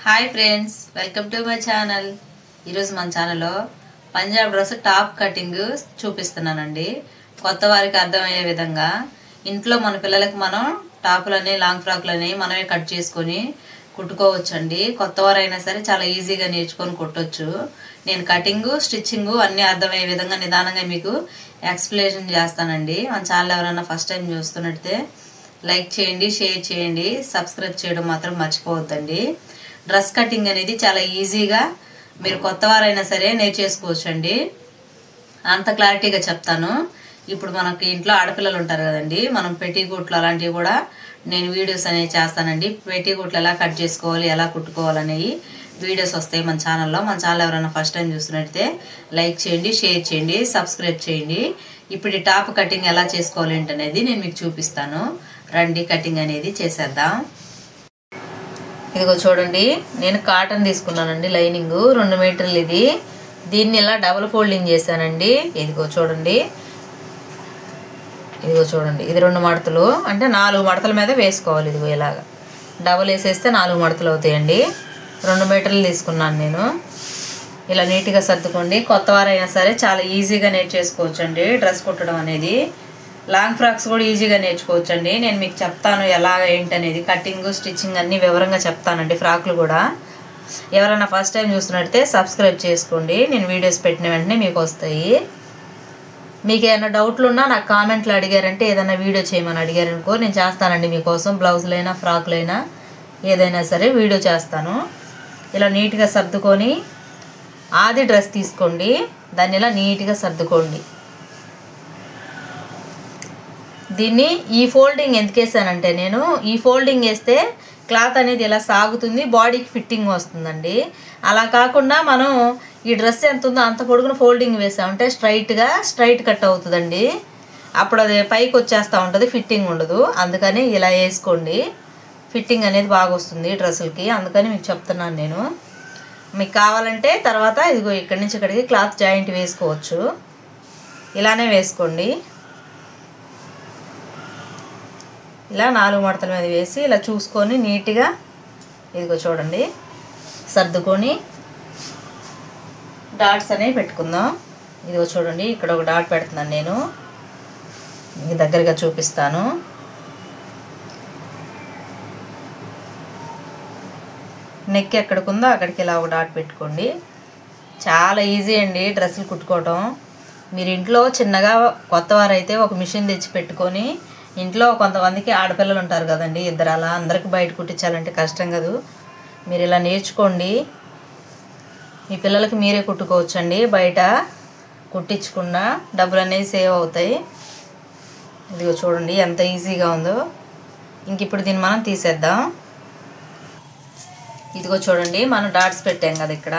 Hi friends, welcome to my channel. ఈరోజు మన ఛానల్లో పంజాబ్ డ్రెస్ టాప్ కటింగ్ చూపిస్తున్నానండి. కొత్త వారికి అర్థమయ్యే విధంగా ఇంట్లో మన పిల్లలకి మనం టాపులని లాంగ్ ఫ్రాక్లని మనమే కట్ చేసుకొని కుట్టుకోవచ్చండి. కొత్త వారైనా సరే చాలా ఈజీగా నేర్చుకొని కుట్టొచ్చు. నేను కటింగు స్టిచ్చింగు అన్నీ అర్థమయ్యే విధంగా నిదానంగా మీకు ఎక్స్ప్లెనేషన్ చేస్తానండి. మన ఛానల్ ఎవరైనా ఫస్ట్ టైం చూస్తున్నట్టే లైక్ చేయండి, షేర్ చేయండి, సబ్స్క్రైబ్ చేయడం మాత్రం మర్చిపోవద్దండి. డ్రెస్ కటింగ్ అనేది చాలా ఈజీగా మీరు కొత్త వారైనా సరే నేర్చేసుకోవచ్చు అండి. అంత క్లారిటీగా చెప్తాను. ఇప్పుడు మనకి ఇంట్లో ఆడపిల్లలు ఉంటారు కదండి, మనం పెట్టికోట్లు అలాంటివి కూడా నేను వీడియోస్ అనేవి చేస్తానండి. పెట్టికోట్లు ఎలా కట్ చేసుకోవాలి, ఎలా కుట్టుకోవాలనేవి వీడియోస్ వస్తాయి మన ఛానల్లో. మన ఛానల్ ఎవరైనా ఫస్ట్ టైం చూస్తున్నట్టయితే లైక్ చేయండి, షేర్ చేయండి, సబ్స్క్రైబ్ చేయండి. ఇప్పుడు ఈ టాప్ కటింగ్ ఎలా చేసుకోవాలి ఏంటనేది నేను మీకు చూపిస్తాను. రండి, కటింగ్ అనేది చేసేద్దాం. ఇదిగో చూడండి, నేను కాటన్ తీసుకున్నానండి, లైనింగ్ 2 మీటర్లు. దీన్ని ఇలా డబుల్ ఫోల్డింగ్ చేశానండి. ఇదిగో చూడండి, ఇది 2 మడతలు, అంటే 4 మడతల మీద వేసుకోవాలి. ఇదిగో ఇలాగా డబుల్ వేసేస్తే 4 మడతలు అవుతాయండి. 2 మీటర్లు తీసుకున్నాను నేను. ఇలా నీట్గా సర్దుకోండి. కొత్త వారైనా సరే చాలా ఈజీగా నేర్చేసుకోవచ్చు అండి డ్రెస్ కుట్టడం అనేది. లాంగ్ ఫ్రాక్స్ కూడా ఈజీగా నేర్చుకోవచ్చండి. నేను మీకు చెప్తాను ఎలా ఏంటనేది, కటింగ్ స్టిచ్చింగ్ అన్నీ వివరంగా చెప్తానండి. ఫ్రాక్లు కూడా ఎవరైనా ఫస్ట్ టైం చూస్తున్నట్టయితే సబ్స్క్రైబ్ చేసుకోండి. నేను వీడియోస్ పెట్టిన వెంటనే మీకు వస్తాయి. మీకు ఏమైనా డౌట్లు ఉన్నా నాకు కామెంట్లు అడిగారంటే, ఏదైనా వీడియో చేయమని అడిగారనుకో నేను చేస్తానండి మీకోసం. బ్లౌజులైనా ఫ్రాక్లైనా ఏదైనా సరే వీడియో చేస్తాను. ఇలా నీట్గా సర్దుకొని ఆది డ్రెస్ తీసుకోండి, దాన్ని ఇలా నీట్గా సర్దుకోండి. దీన్ని ఈ ఫోల్డింగ్ ఎందుకు వేసానంటే, నేను ఈ ఫోల్డింగ్ వేస్తే క్లాత్ అనేది ఇలా సాగుతుంది, బాడీకి ఫిట్టింగ్ వస్తుందండి. అలా కాకుండా మనం ఈ డ్రెస్ ఎంత ఉందో అంత పొడుగున ఫోల్డింగ్ వేసామంటే స్ట్రైట్ కట్ అవుతుందండి. అప్పుడు అది పైకి వచ్చేస్తూ ఉంటుంది, ఫిట్టింగ్ ఉండదు. అందుకని ఇలా వేసుకోండి, ఫిట్టింగ్ అనేది బాగా వస్తుంది డ్రెస్సులకి. అందుకని మీకు చెప్తున్నాను నేను. మీకు కావాలంటే తర్వాత ఇదిగో ఇక్కడి నుంచి ఇక్కడికి క్లాత్ జాయింట్ వేసుకోవచ్చు. ఇలానే వేసుకోండి. ఇలా 4 మడతల మీద వేసి ఇలా చూసుకొని నీట్గా ఇదిగో చూడండి సర్దుకొని డాట్స్ అనేవి పెట్టుకుందాం. ఇదిగో చూడండి, ఇక్కడ ఒక డాట్ పెడుతున్నాను నేను, మీకు దగ్గరగా చూపిస్తాను. నెక్ ఎక్కడికి ఉందో అక్కడికి ఇలా ఒక డాట్ పెట్టుకోండి. చాలా ఈజీ అండి డ్రెస్సులు కుట్టుకోవటం. మీరు ఇంట్లో చిన్నగా కొత్తవారైతే ఒక మిషన్ తెచ్చి పెట్టుకొని, ఇంట్లో కొంతమందికి ఆడపిల్లలు ఉంటారు కదండి, ఇద్దరు, అలా అందరికి బయట కుట్టించాలంటే కష్టం కదా. మీరు ఇలా నేర్చుకోండి, మీ పిల్లలకి మీరే కుట్టుకోవచ్చండి. బయట కుట్టించకుండా డబ్బులు అనేవి సేవ్ అవుతాయి. ఇదిగో చూడండి ఎంత ఈజీగా ఉందో. ఇంక ఇప్పుడు దీన్ని మనం తీసేద్దాం. ఇదిగో చూడండి, మనం డాట్స్ పెట్టాం కదా ఇక్కడ.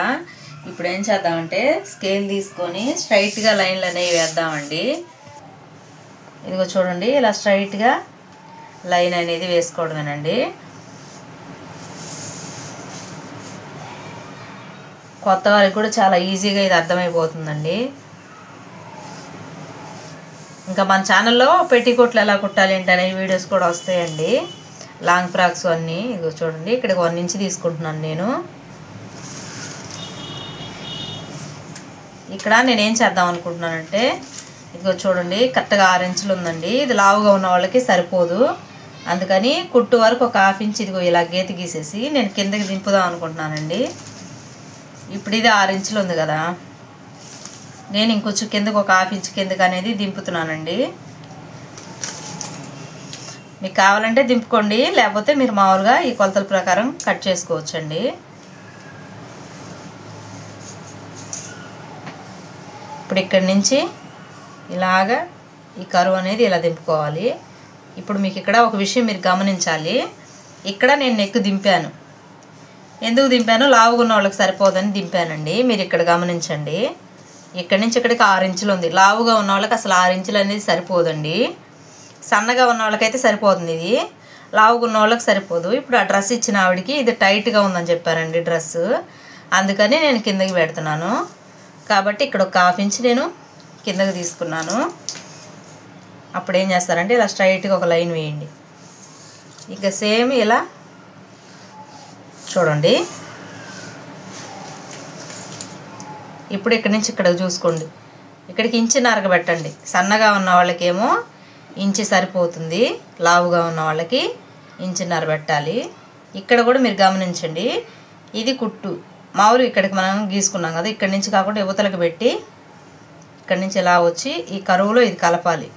ఇప్పుడు ఏం చేద్దామంటే స్కేల్ తీసుకొని స్ట్రైట్గా లైన్లు అనేవి వేద్దామండి. ఇదిగో చూడండి, ఇలా స్ట్రైట్గా లైన్ అనేది వేసుకోవడమేనండి. కొత్త వారికి కూడా చాలా ఈజీగా ఇది అర్థమైపోతుందండి. ఇంకా మన ఛానల్లో పెట్టికోట్లు ఎలా కుట్టాలి ఏంటనే వీడియోస్ కూడా వస్తాయండి, లాంగ్ ఫ్రాక్స్ అన్నీ. ఇదిగో చూడండి, ఇక్కడికి 1 ఇంచ్ తీసుకుంటున్నాను నేను. ఇక్కడ నేనేం చేద్దాం అనుకుంటున్నానంటే, ఇదిగో చూడండి కరెక్ట్గా 6 ఇంచులు ఉందండి. ఇది లావుగా ఉన్న వాళ్ళకి సరిపోదు, అందుకని కుట్టు వరకు ఒక 1/2 ఇంచ్ ఇదిగో ఇలా గీత గీసేసి నేను కిందకి దింపుదాం అనుకుంటున్నానండి. ఇప్పుడు ఇది 6 ఇంచులు ఉంది కదా, నేను ఇంకొంచెం కిందకు ఒక 1/2 ఇంచ్ కిందకి అనేది దింపుతున్నానండి. మీకు కావాలంటే దింపుకోండి, లేకపోతే మీరు మామూలుగా ఈ కొలతల ప్రకారం కట్ చేసుకోవచ్చండి. ఇప్పుడు ఇక్కడి నుంచి ఇలాగా ఈ కరువు అనేది ఇలా దింపుకోవాలి. ఇప్పుడు మీకు ఇక్కడ ఒక విషయం మీరు గమనించాలి. ఇక్కడ నేను నెక్ దింపాను, ఎందుకు దింపాను, లావుగా ఉన్న వాళ్ళకి సరిపోదని దింపానండి. మీరు ఇక్కడ గమనించండి, ఇక్కడి నుంచి ఇక్కడికి 6 ఇంచులు ఉంది. లావుగా ఉన్న వాళ్ళకి అసలు 6 ఇంచులు అనేది సరిపోదండి. సన్నగా ఉన్న వాళ్ళకైతే సరిపోతుంది, ఇది లావుగా ఉన్న వాళ్ళకి సరిపోదు. ఇప్పుడు ఆ డ్రెస్ ఇచ్చిన ఆవిడకి ఇది టైట్గా ఉందని చెప్పారండి డ్రెస్, అందుకని నేను కిందకి పెడుతున్నాను. కాబట్టి ఇక్కడ ఒక 1/2 ఇంచ్ నేను కిందకి తీసుకున్నాను. అప్పుడు ఏం చేస్తారంటే ఇలా స్ట్రైట్గా ఒక లైన్ వేయండి. ఇక సేమ్ ఇలా చూడండి ఇప్పుడు ఇక్కడి నుంచి ఇక్కడ చూసుకోండి, ఇక్కడికి ఇంచున్నరకు పెట్టండి. సన్నగా ఉన్న వాళ్ళకేమో ఇంచి సరిపోతుంది, లావుగా ఉన్న వాళ్ళకి ఇంచున్నర పెట్టాలి. ఇక్కడ కూడా మీరు గమనించండి, ఇది కుట్టు మామూలు ఇక్కడికి మనం గీసుకున్నాం కదా, ఇక్కడి నుంచి కాకుండా యువతలకు పెట్టి ఇక్కడి నుంచి ఇలా వచ్చి ఈ కరువులో ఇది కలపాలి.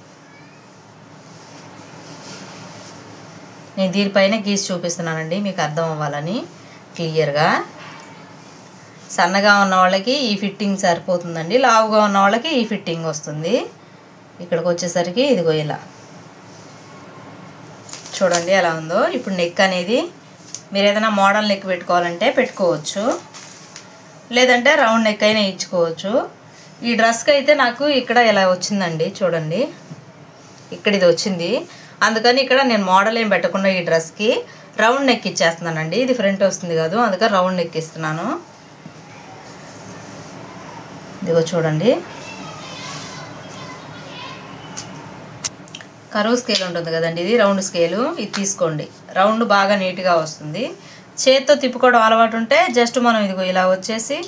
నేను దీనిపైన గీసి చూపిస్తున్నానండి మీకు అర్థం అవ్వాలని క్లియర్గా. సన్నగా ఉన్న వాళ్ళకి ఈ ఫిట్టింగ్ సరిపోతుందండి, లావుగా ఉన్న వాళ్ళకి ఈ ఫిట్టింగ్ వస్తుంది. ఇక్కడికి వచ్చేసరికి ఇదిగో ఇలా చూడండి ఎలా ఉందో. ఇప్పుడు నెక్ అనేది మీరు ఏదైనా మోడల్ నెక్ పెట్టుకోవాలంటే పెట్టుకోవచ్చు, లేదంటే రౌండ్ నెక్ అయినా ఇచ్చుకోవచ్చు. ఈ డ్రెస్కి అయితే నాకు ఇక్కడ ఇలా వచ్చిందండి చూడండి, ఇక్కడ ఇది వచ్చింది. అందుకని ఇక్కడ నేను మోడల్ ఏం పెట్టకుండా ఈ డ్రెస్కి రౌండ్ నెక్ ఇచ్చేస్తున్నానండి. ఇది ఫ్రంట్ వస్తుంది కాదు, అందుకని రౌండ్ నెక్ ఇస్తున్నాను. ఇదిగో చూడండి, కరువు స్కేల్ ఉంటుంది కదండి, ఇది రౌండ్ స్కేలు, ఇది తీసుకోండి. రౌండ్ బాగా నీట్గా వస్తుంది. చేత్తో తిప్పుకోవడం అలవాటు ఉంటే జస్ట్ మనం ఇదిగో ఇలా వచ్చేసి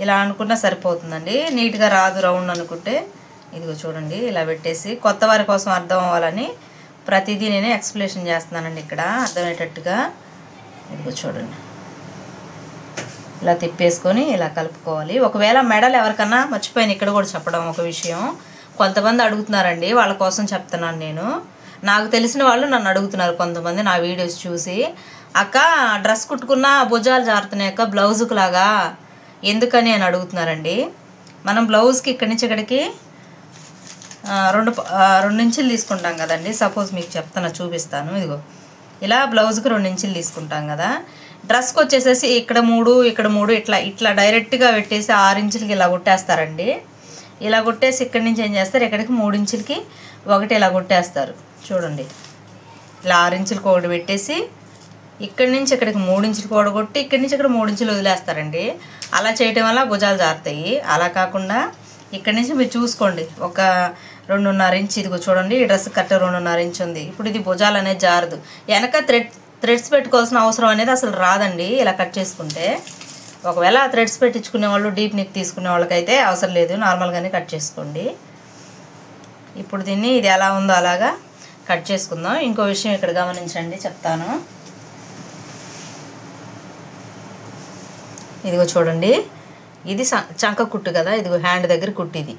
ఇలా అనుకున్నా సరిపోతుందండి. నీట్గా రాదు రౌండ్ అనుకుంటే ఇదిగో చూడండి ఇలా పెట్టేసి, కొత్త వారి కోసం అర్థం అవ్వాలని ప్రతిదీ నేను ఎక్స్ప్లెనేషన్ చేస్తున్నానండి ఇక్కడ అర్థమయ్యేటట్టుగా. ఇదిగో చూడండి ఇలా తిప్పేసుకొని ఇలా కలుపుకోవాలి. ఒకవేళ మెడల్ ఎవరికన్నా మర్చిపోయాను ఇక్కడ కూడా చెప్పడం ఒక విషయం, కొంతమంది అడుగుతున్నారండి, వాళ్ళ కోసం చెప్తున్నాను నేను. నాకు తెలిసిన వాళ్ళు నన్ను అడుగుతున్నారు కొంతమంది నా వీడియోస్ చూసి, అక్క డ్రెస్ కుట్టుకున్న భుజాలు జారుతున్నాయి అక్క బ్లౌజుకు లాగా ఎందుకని అని అడుగుతున్నారండి. మనం బ్లౌజ్కి ఇక్కడి నుంచి ఇక్కడికి 2 ఇంచులు తీసుకుంటాం కదండి. సపోజ్ మీకు చెప్తాను చూపిస్తాను. ఇదిగో ఇలా బ్లౌజ్కి 2 ఇంచులు తీసుకుంటాం కదా, డ్రెస్కి వచ్చేసేసి ఇక్కడ 3 ఇక్కడ 3 ఇట్లా డైరెక్ట్గా పెట్టేసి 6 ఇంచులకి ఇలా కొట్టేస్తారండి. ఇలా కొట్టేసి ఇక్కడి నుంచి ఏం చేస్తారు, ఇక్కడికి 3 ఇంచులకి ఒకటి ఇలా కొట్టేస్తారు చూడండి. ఇలా 6 ఇంచులకి ఒకటి పెట్టేసి ఇక్కడి నుంచి ఇక్కడికి 3 ఇంచులకి ఒకటి కొట్టి ఇక్కడి నుంచి ఇక్కడ 3 ఇంచులు వదిలేస్తారండి. అలా చేయటం వల్ల భుజాలు జారుతాయి. అలా కాకుండా ఇక్కడి నుంచి మీరు చూసుకోండి, ఒక 2.5 ఇంచు ఇదిగో చూడండి, ఈ డ్రెస్ కట్ట 2.5 ఇంచు ఉంది. ఇప్పుడు ఇది భుజాలు అనేది జారదు. వెనక థ్రెడ్స్ పెట్టుకోవాల్సిన అవసరం అనేది అసలు రాదండి ఇలా కట్ చేసుకుంటే. ఒకవేళ థ్రెడ్స్ పెట్టించుకునే వాళ్ళు, డీప్ నెక్ తీసుకునే వాళ్ళకైతే అవసరం లేదు, నార్మల్గానే కట్ చేసుకోండి. ఇప్పుడు దీన్ని ఇది ఎలా ఉందో అలాగా కట్ చేసుకుందాం. ఇంకో విషయం ఇక్కడ గమనించండి చెప్తాను. ఇదిగో చూడండి, ఇది చంక కుట్టు కదా, ఇదిగో హ్యాండ్ దగ్గర కుట్టు. ఇది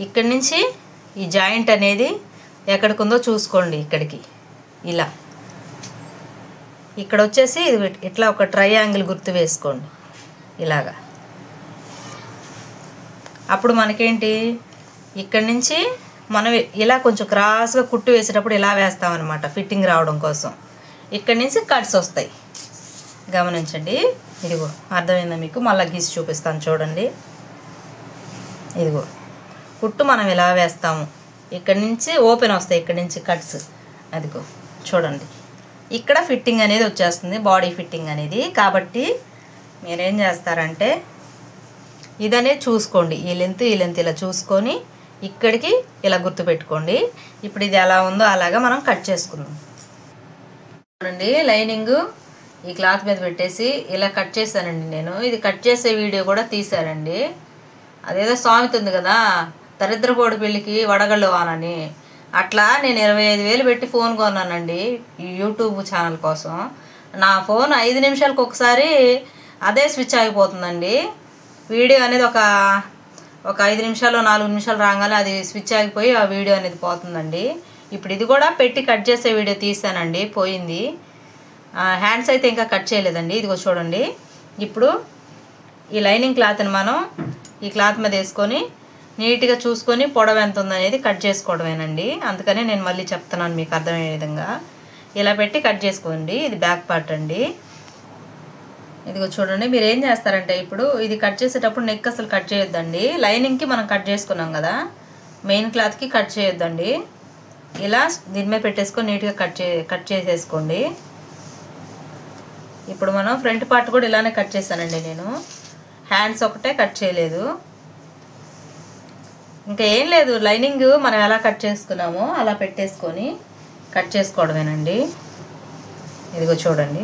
ఇక్కడి నుంచి ఈ జాయింట్ అనేది ఎక్కడికి ఉందో చూసుకోండి, ఇక్కడికి ఇలా ఇక్కడ వచ్చేసి ఇది ఇట్లా ఒక ట్రయాంగిల్ గుర్తు వేసుకోండి ఇలాగా. అప్పుడు మనకేంటి, ఇక్కడి నుంచి మనం ఇలా కొంచెం క్రాస్గా కుట్టు వేసేటప్పుడు ఇలా వేస్తామన్నమాట ఫిట్టింగ్ రావడం కోసం. ఇక్కడి నుంచి కట్స్ వస్తాయి గమనించండి. ఇదిగో అర్థమైందా మీకు, మళ్ళీ గీసి చూపిస్తాను చూడండి. ఇదిగో కుట్టు మనం ఇలా వేస్తాము, ఇక్కడి నుంచి ఓపెన్ వస్తాయి, ఇక్కడి నుంచి కట్స్. అదిగో చూడండి, ఇక్కడ ఫిట్టింగ్ అనేది వచ్చేస్తుంది, బాడీ ఫిట్టింగ్ అనేది. కాబట్టి మీరేం చేస్తారంటే ఇదనే చూసుకోండి, ఈ లెంత్ ఇలా చూసుకొని ఇక్కడికి ఇలా గుర్తుపెట్టుకోండి. ఇప్పుడు ఇది ఎలా ఉందో అలాగా మనం కట్ చేసుకుందాం చూడండి. లైనింగ్ ఈ క్లాత్ మీద పెట్టేసి ఇలా కట్ చేశానండి నేను. ఇది కట్ చేసే వీడియో కూడా తీశానండి. అదేదో సామెత ఉంది కదా, దరిద్రపోడు పెళ్ళికి వడగళ్ళు వానని, అట్లా నేను 25,000 పెట్టి ఫోన్ కొన్నానండి ఈ యూట్యూబ్ ఛానల్ కోసం. నా ఫోన్ 5 నిమిషాలకు ఒకసారి అదే స్విచ్ ఆగిపోతుందండి. వీడియో అనేది ఒక 5 నిమిషాలు 4 నిమిషాలు రాగానే అది స్విచ్ ఆగిపోయి ఆ వీడియో అనేది పోతుందండి. ఇప్పుడు ఇది కూడా పెట్టి కట్ చేసే వీడియో తీసానండి, పోయింది. హ్యాండ్స్ అయితే ఇంకా కట్ చేయలేదండి. ఇదిగో చూడండి, ఇప్పుడు ఈ లైనింగ్ క్లాత్ని మనం ఈ క్లాత్ మీద వేసుకొని నీట్గా చూసుకొని పొడవు ఎంత ఉందనేది కట్ చేసుకోవడమేనండి. అందుకనే నేను మళ్ళీ చెప్తున్నాను మీకు అర్థమయ్యే విధంగా. ఇలా పెట్టి కట్ చేసుకోండి. ఇది బ్యాక్ పార్ట్ అండి. ఇదిగో చూడండి, మీరు ఏం చేస్తారంటే ఇప్పుడు ఇది కట్ చేసేటప్పుడు నెక్ అసలు కట్ చేయొద్దండి. లైనింగ్కి మనం కట్ చేసుకున్నాం కదా, మెయిన్ క్లాత్కి కట్ చేయొద్దండి. ఇలా దీని మీద పెట్టేసుకొని నీట్గా కట్ చేసేసుకోండి. ఇప్పుడు మనం ఫ్రంట్ పార్ట్ కూడా ఇలానే కట్ చేశానండి నేను, హ్యాండ్స్ ఒకటే కట్ చేయలేదు. ఇంకా ఏం లేదు, లైనింగ్ మనం ఎలా కట్ చేసుకున్నామో అలా పెట్టేసుకొని కట్ చేసుకోవడమేనండి. ఇదిగో చూడండి,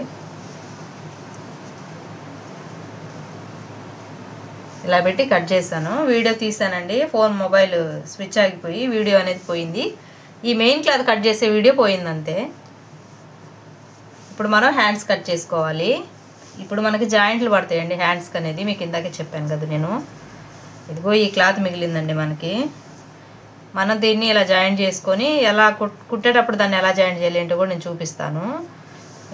ఇలా పెట్టి కట్ చేశాను. వీడియో తీసానండి, మొబైల్ స్విచ్ ఆగిపోయి వీడియో అనేది పోయింది. ఈ మెయిన్ క్లాత్ కట్ చేసే వీడియో పోయింది అంతే. ఇప్పుడు మనం హ్యాండ్స్ కట్ చేసుకోవాలి. ఇప్పుడు మనకి జాయింట్లు పడతాయండి హ్యాండ్స్కి అనేది, మీకు ఇందాకే చెప్పాను కదా నేను. ఇదిగో ఈ క్లాత్ మిగిలిందండి మనకి. మనం దీన్ని ఇలా జాయింట్ చేసుకొని ఎలా కుట్టేటప్పుడు దాన్ని ఎలా జాయింట్ చేయాలి ఏంటో కూడా నేను చూపిస్తాను.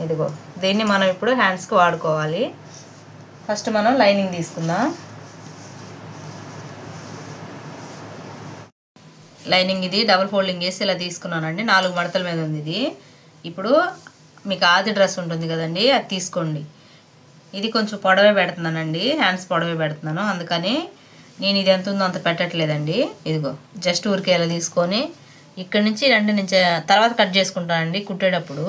ఇదిగో దీన్ని మనం ఇప్పుడు హ్యాండ్స్కి వాడుకోవాలి. ఫస్ట్ మనం లైనింగ్ తీసుకుందాం. లైనింగ్ ఇది డబుల్ ఫోల్డింగ్ చేసి ఇలా తీసుకున్నానండి. 4 మడతల మీద ఉంది ఇది. ఇప్పుడు మీకు ఆది డ్రెస్ ఉంటుంది కదండి, అది తీసుకోండి. ఇది కొంచెం పొడవే పెడుతున్నానండి, హ్యాండ్స్ పొడవే పెడుతున్నాను, అందుకని నేను ఇది ఎంత ఉందో అంత పెట్టట్లేదండి. ఇదిగో జస్ట్ ఊరికే ఇలా తీసుకొని ఇక్కడి నుంచి 2 నుంచి తర్వాత కట్ చేసుకుంటానండి. కుట్టేటప్పుడు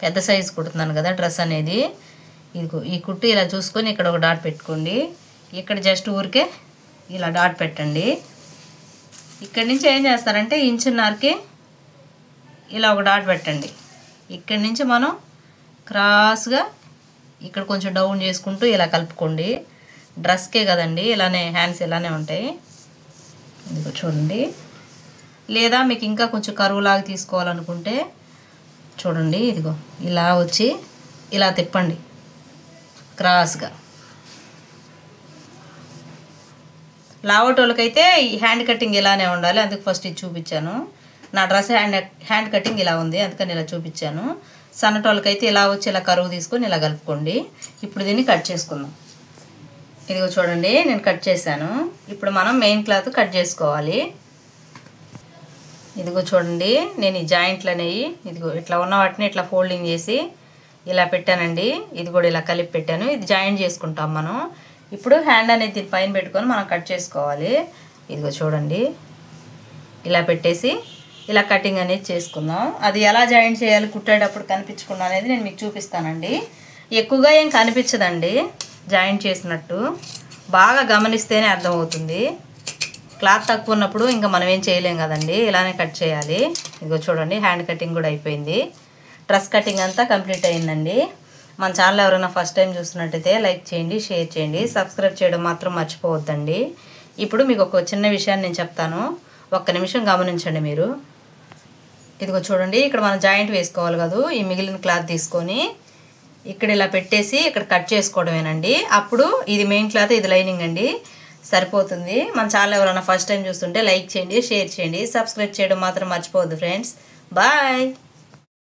పెద్ద సైజు కుడుతున్నాను కదా డ్రెస్ అనేది. ఇదిగో ఈ కుట్టు ఇలా చూసుకొని ఇక్కడ ఒక డాట్ పెట్టుకోండి. ఇక్కడ జస్ట్ ఊరికే ఇలా డాట్ పెట్టండి. ఇక్కడి నుంచి ఏం చేస్తారంటే ఇంచున్నరకి ఇలా ఒక డాట్ పెట్టండి. ఇక్కడి నుంచి మనం క్రాస్గా ఇక్కడ కొంచెం డౌన్ చేసుకుంటూ ఇలా కలుపుకోండి. డ్రెస్కే కదండి, ఇలానే హ్యాండ్స్ ఇలానే ఉంటాయి. ఇదిగో చూడండి. లేదా మీకు ఇంకా కొంచెం కరువులాగా తీసుకోవాలనుకుంటే చూడండి, ఇదిగో ఇలా వచ్చి ఇలా తిప్పండి క్రాస్గా. లావటోళ్ళకైతే ఈ హ్యాండ్ కటింగ్ ఇలానే ఉండాలి, అందుకు ఫస్ట్ ఇది చూపించాను. నా డ్రెస్ హ్యాండ్ కటింగ్ ఇలా ఉంది, అందుకని ఇలా చూపించాను. సన్నటోళ్ళకైతే ఇలా వచ్చి ఇలా కరువు తీసుకొని ఇలా కలుపుకోండి. ఇప్పుడు దీన్ని కట్ చేసుకుందాం. ఇదిగో చూడండి, నేను కట్ చేశాను. ఇప్పుడు మనం మెయిన్ క్లాత్ కట్ చేసుకోవాలి. ఇదిగో చూడండి, నేను ఈ జాయింట్లు అనేవి ఇదిగో ఇట్లా ఉన్న వాటిని ఇట్లా ఫోల్డింగ్ చేసి ఇలా పెట్టానండి. ఇది కూడా ఇలా కలిపి పెట్టాను. ఇది జాయింట్ చేసుకుంటాం మనం. ఇప్పుడు హ్యాండ్ అనేది దీని పైన పెట్టుకొని మనం కట్ చేసుకోవాలి. ఇదిగో చూడండి, ఇలా పెట్టేసి ఇలా కటింగ్ అనేది చేసుకుందాం. అది ఎలా జాయింట్ చేయాలి కుట్టేటప్పుడు కనిపించకుండా అనేది నేను మీకు చూపిస్తానండి. ఎక్కువగా ఏం కనిపించదండి జాయింట్ చేసినట్టు, బాగా గమనిస్తేనే అర్థమవుతుంది. క్లాత్ తక్కువ ఉన్నప్పుడు ఇంకా మనం ఏం చేయలేం కదండి, ఇలానే కట్ చేయాలి. ఇదిగో చూడండి, హ్యాండ్ కటింగ్ కూడా అయిపోయింది. డ్రెస్ కటింగ్ అంతా కంప్లీట్ అయిందండి. మన ఛానల్ ఎవరైనా ఫస్ట్ టైం చూస్తున్నట్టయితే లైక్ చేయండి, షేర్ చేయండి, సబ్స్క్రైబ్ చేయడం మాత్రం మర్చిపోవద్దండి. ఇప్పుడు మీకు ఒక చిన్న విషయాన్ని నేను చెప్తాను, ఒక్క నిమిషం గమనించండి మీరు. ఇదిగో చూడండి, ఇక్కడ మనం జాయింట్ వేసుకోవాలి కదా, ఈ మిగిలిన క్లాత్ తీసుకొని ఇక్కడ ఇలా పెట్టేసి ఇక్కడ కట్ చేసుకోవడమేనండి. అప్పుడు ఇది మెయిన్ క్లాత్, ఇది లైనింగ్ అండి, సరిపోతుంది. మన ఛానల్ ఎవరైనా ఫస్ట్ టైం చూస్తుంటే లైక్ చేయండి, షేర్ చేయండి, సబ్స్క్రైబ్ చేయడం మాత్రం మర్చిపోవద్దు ఫ్రెండ్స్. బాయ్.